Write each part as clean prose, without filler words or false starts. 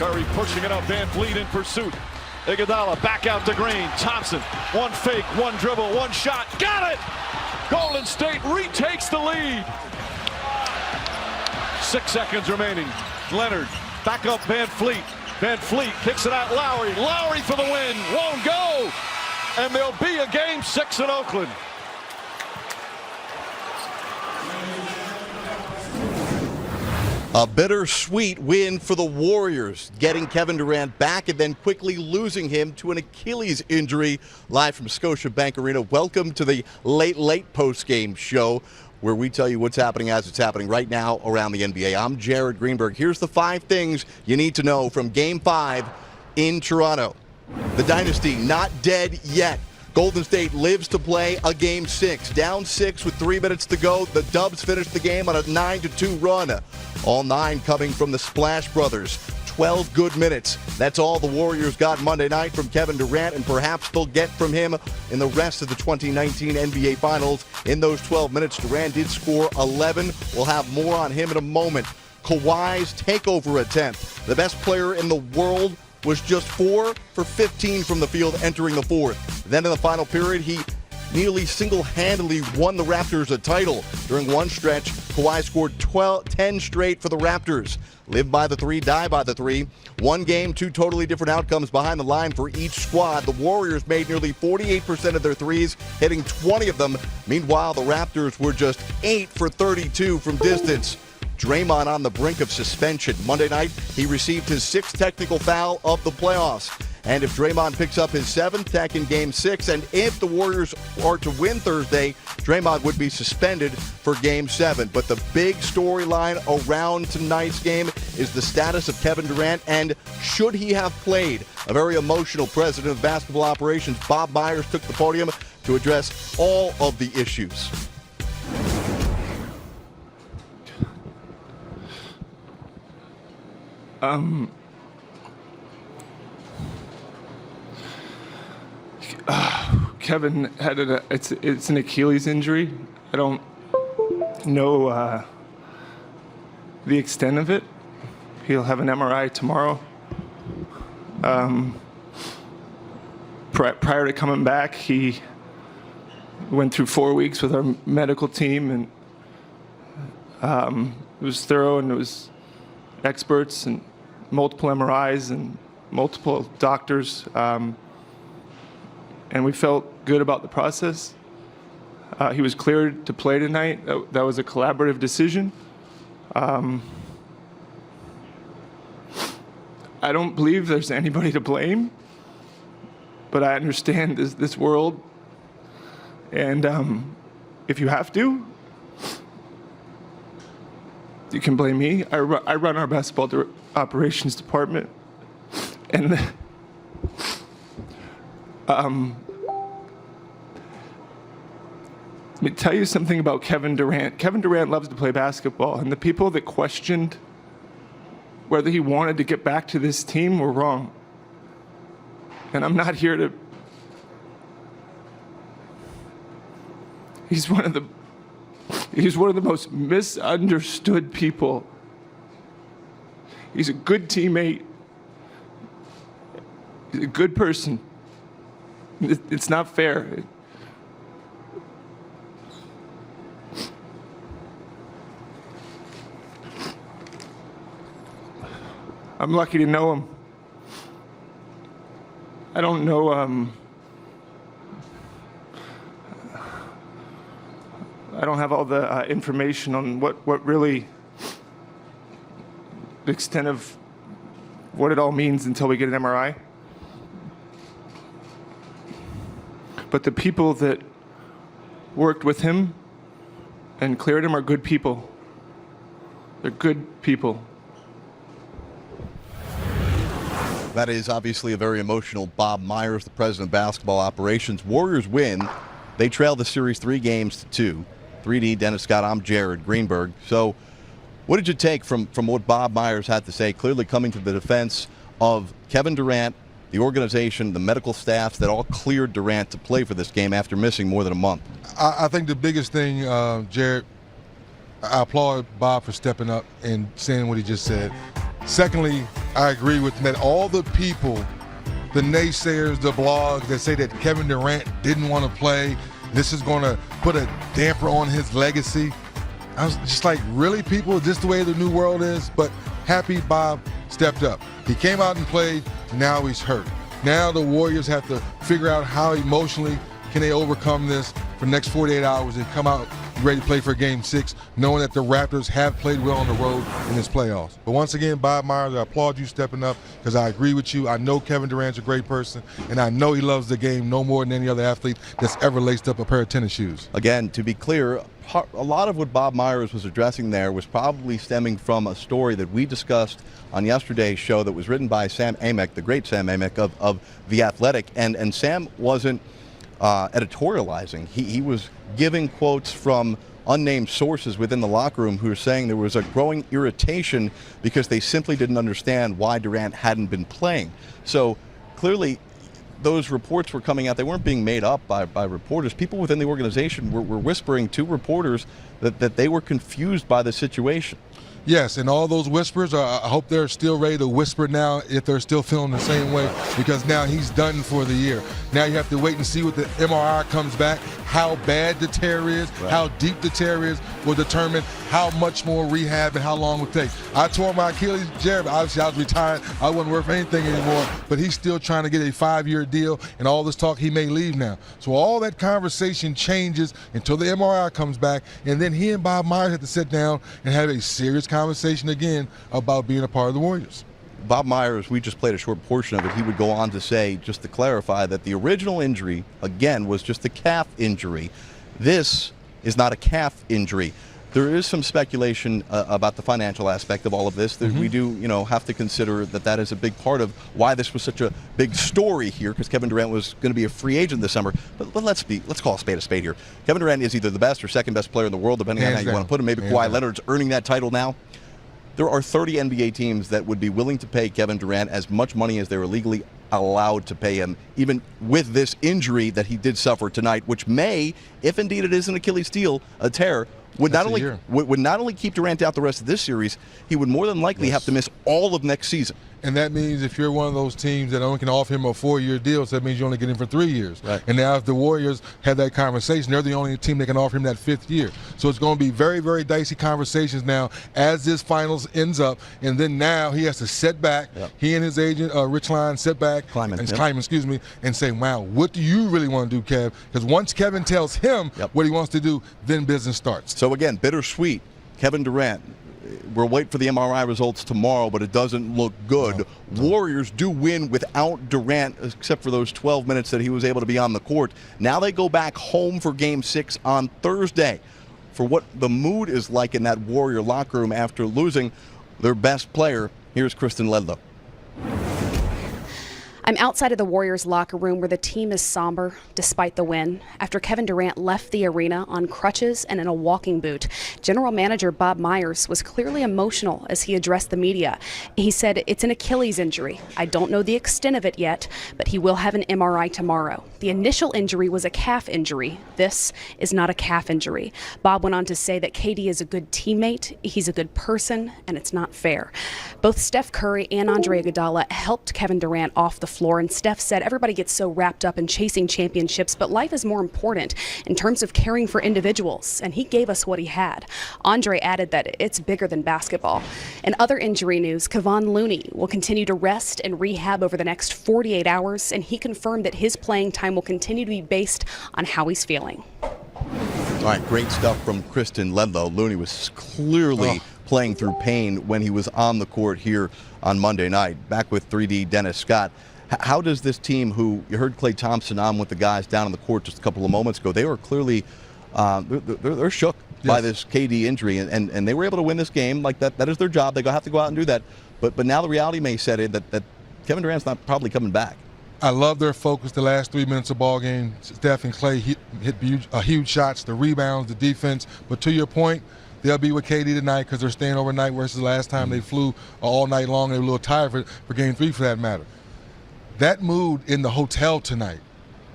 Curry pushing it up. Van Vliet in pursuit. Iguodala back out to Green. Thompson, one fake, one dribble, one shot. Got it! Golden State retakes the lead. 6 seconds remaining. Leonard back up Van Vliet. Van Vliet kicks it out. Lowry. Lowry for the win. Won't go. And there'll be a game 6 in Oakland. A bittersweet win for the Warriors, getting Kevin Durant back and then quickly losing him to an Achilles injury. Live from Scotiabank Arena, welcome to the late post-game show where we tell you what's happening as it's happening right now around the NBA. I'm Jared Greenberg. Here's the 5 things you need to know from Game 5 in Toronto. The dynasty not dead yet. Golden State lives to play a Game 6. Down 6 with 3 minutes to go. The Dubs finished the game on a 9-2 run. All 9 coming from the Splash Brothers. 12 good minutes. That's all the Warriors got Monday night from Kevin Durant, and perhaps they'll get from him in the rest of the 2019 NBA Finals. In those 12 minutes, Durant did score 11. We'll have more on him in a moment. Kawhi's takeover attempt. The best player in the world was just 4 for 15 from the field entering the fourth. Then in the final period, he nearly single-handedly won the Raptors a title. During one stretch, Kawhi scored 10 straight for the Raptors. Live by the 3, die by the 3. One game, 2 totally different outcomes behind the line for each squad. The Warriors made nearly 48% of their threes, hitting 20 of them. Meanwhile, the Raptors were just 8 for 32 from distance. Draymond on the brink of suspension. Monday night, he received his 6th technical foul of the playoffs. And if Draymond picks up his 7th tech in Game 6, and if the Warriors are to win Thursday, Draymond would be suspended for Game 7. But the big storyline around tonight's game is the status of Kevin Durant, and should he have played? A very emotional president of basketball operations, Bob Myers, took the podium to address all of the issues. Kevin had it's an Achilles injury. I don't know the extent of it. He'll have an MRI tomorrow. Prior to coming back, he went through 4 weeks with our medical team, and it was thorough, and it was experts and multiple MRIs and multiple doctors. And we felt good about the process. He was cleared to play tonight. That was a collaborative decision. I don't believe there's anybody to blame, but I understand this world. And if you have to, you can blame me. I run our basketball operations department, and let me tell you something about Kevin Durant. Kevin Durant loves to play basketball, and the people that questioned whether he wanted to get back to this team were wrong. And I'm not here to... He's one of the most misunderstood people. He's a good teammate. He's a good person. It's not fair. I'm lucky to know him. I don't know, I don't have all the information on what really, the extent of what it all means until we get an MRI. But the people that worked with him and cleared him are good people. They're good people. That is obviously a very emotional Bob Myers, the president of basketball operations. Warriors win. They trail the series 3-2. 3D, Dennis Scott, I'm Jared Greenberg. So what did you take from what Bob Myers had to say, clearly coming to the defense of Kevin Durant, the organization, the medical staffs that all cleared Durant to play for this game after missing more than a month? I think the biggest thing, Jared, I applaud Bob for stepping up and saying what he just said. Secondly, I agree with that. All the people, the naysayers, the blogs that say that Kevin Durant didn't want to play, this is going to put a damper on his legacy. I was just like, really, people? Is this the way the new world is? But happy Bob stepped up. He came out and played. Now he's hurt. Now the Warriors have to figure out how emotionally can they overcome this for the next 48 hours and come out ready to play for Game 6, knowing that the Raptors have played well on the road in this playoffs. But once again, Bob Myers, I applaud you stepping up because I agree with you. I know Kevin Durant's a great person, and I know he loves the game no more than any other athlete that's ever laced up a pair of tennis shoes. Again, to be clear, a lot of what Bob Myers was addressing there was probably stemming from a story that we discussed on yesterday's show that was written by Sam Amick, the great Sam Amick of The Athletic. And Sam wasn't editorializing. He was giving quotes from unnamed sources within the locker room who were saying there was a growing irritation because they simply didn't understand why Durant hadn't been playing. So clearly those reports were coming out. They weren't being made up by reporters. People within the organization were whispering to reporters that they were confused by the situation. Yes, and all those whispers, I hope they're still ready to whisper now if they're still feeling the same way, because now he's done for the year. Now you have to wait and see what the MRI comes back, how bad the tear is, how deep the tear is will determine how much more rehab and how long it will take. I tore my Achilles, Jared, obviously I was retired. I wasn't worth anything anymore, but he's still trying to get a 5-year deal, and all this talk, he may leave now. So all that conversation changes until the MRI comes back, and then he and Bob Myers have to sit down and have a serious conversation again about being a part of the Warriors. Bob Myers, we just played a short portion of it. He would go on to say, just to clarify, that the original injury, again, was just a calf injury. This is not a calf injury. There is some speculation about the financial aspect of all of this. That we do, have to consider that is a big part of why this was such a big story here, because Kevin Durant was going to be a free agent this summer. But let's call a spade here. Kevin Durant is either the best or second best player in the world, depending on how you want to put him. Maybe Kawhi Leonard's earning that title now. There are 30 NBA teams that would be willing to pay Kevin Durant as much money as they were legally allowed to pay him, even with this injury that he did suffer tonight, which may, if indeed it is an Achilles heel, a tear, would not only keep Durant out the rest of this series, he would more than likely have to miss all of next season. And that means if you're one of those teams that only can offer him a 4-year deal, so that means you only get him for 3 years. Right. And now if the Warriors have that conversation, they're the only team that can offer him that 5th year. So it's going to be very, very dicey conversations now as this finals ends up. And then now he has to sit back. Yep. He and his agent, Rich Line, sit back Kleiman, and say, wow, what do you really want to do, Kev? Because once Kevin tells him what he wants to do, then business starts. So again, bittersweet. Kevin Durant. We'll wait for the MRI results tomorrow, but it doesn't look good. No. Warriors do win without Durant, except for those 12 minutes that he was able to be on the court. Now they go back home for Game 6 on Thursday. For what the mood is like in that Warrior locker room after losing their best player, here's Kristen Ledlow. I'm outside of the Warriors locker room where the team is somber despite the win. After Kevin Durant left the arena on crutches and in a walking boot, General Manager Bob Myers was clearly emotional as he addressed the media. He said, "It's an Achilles injury. I don't know the extent of it yet, but he will have an MRI tomorrow. The initial injury was a calf injury. This is not a calf injury." Bob went on to say that KD is a good teammate, he's a good person, and it's not fair. Both Steph Curry and Andre Iguodala helped Kevin Durant off the floor, and Steph said everybody gets so wrapped up in chasing championships, but life is more important in terms of caring for individuals, and he gave us what he had. Andre added that it's bigger than basketball. In other injury news, Kevon Looney will continue to rest and rehab over the next 48 hours, and he confirmed that his playing time will continue to be based on how he's feeling. All right, great stuff from Kristen Ledlow. Looney was clearly playing through pain when he was on the court here on Monday night. Back with 3D Dennis Scott. How does this team, who you heard Klay Thompson on with the guys down on the court just a couple of moments ago, they were clearly they're shook by this KD injury, and they were able to win this game. Like that is their job. They have to go out and do that. But now the reality may set in that Kevin Durant's not probably coming back. I love their focus the last 3 minutes of ball game. Steph and Klay hit huge shots, the rebounds, the defense. But to your point, they'll be with KD tonight because they're staying overnight versus the last time they flew all night long. They were a little tired for Game 3 for that matter. That mood in the hotel tonight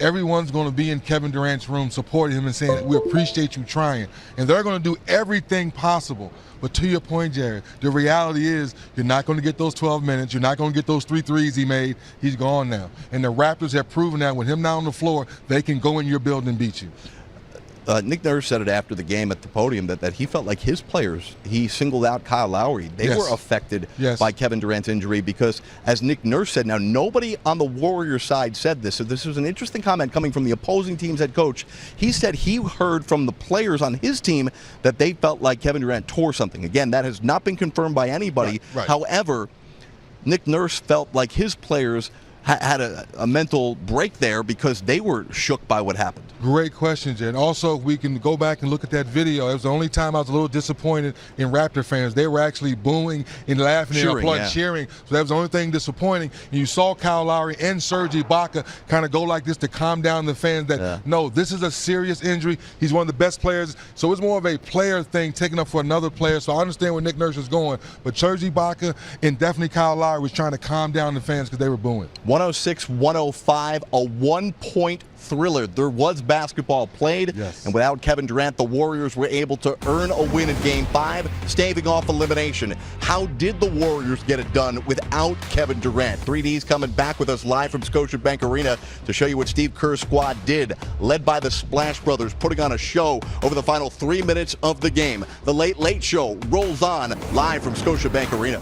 everyone's going to be in Kevin Durant's room supporting him and saying, we appreciate you trying. And they're going to do everything possible. But to your point, Jared, the reality is you're not going to get those 12 minutes. You're not going to get those 3 threes he made. He's gone now. And the Raptors have proven that with him now on the floor, they can go in your building and beat you. Nick Nurse said it after the game at the podium that he felt like his players, he singled out Kyle Lowry. They Yes. were affected Yes. by Kevin Durant's injury because, as Nick Nurse said, now nobody on the Warriors side said this, so this was an interesting comment coming from the opposing team's head coach. He said he heard from the players on his team that they felt like Kevin Durant tore something. Again, that has not been confirmed by anybody. Right. However, Nick Nurse felt like his players had a mental break there because they were shook by what happened. Great question, Jen. Also, we can go back and look at that video. It was the only time I was a little disappointed in Raptor fans. They were actually booing and laughing and applauding, cheering. So that was the only thing disappointing. And you saw Kyle Lowry and Serge Ibaka kind of go like this to calm down the fans that, no, this is a serious injury. He's one of the best players. So it's more of a player thing taking up for another player. So I understand where Nick Nurse is going. But Serge Ibaka and definitely Kyle Lowry was trying to calm down the fans because they were booing. 106-105, a one-point thriller. There was basketball played, Yes. and without Kevin Durant, the Warriors were able to earn a win in Game 5, staving off elimination. How did the Warriors get it done without Kevin Durant? 3D's coming back with us live from Scotiabank Arena to show you what Steve Kerr's squad did, led by the Splash Brothers, putting on a show over the final 3 minutes of the game. The Late Late Show rolls on live from Scotiabank Arena.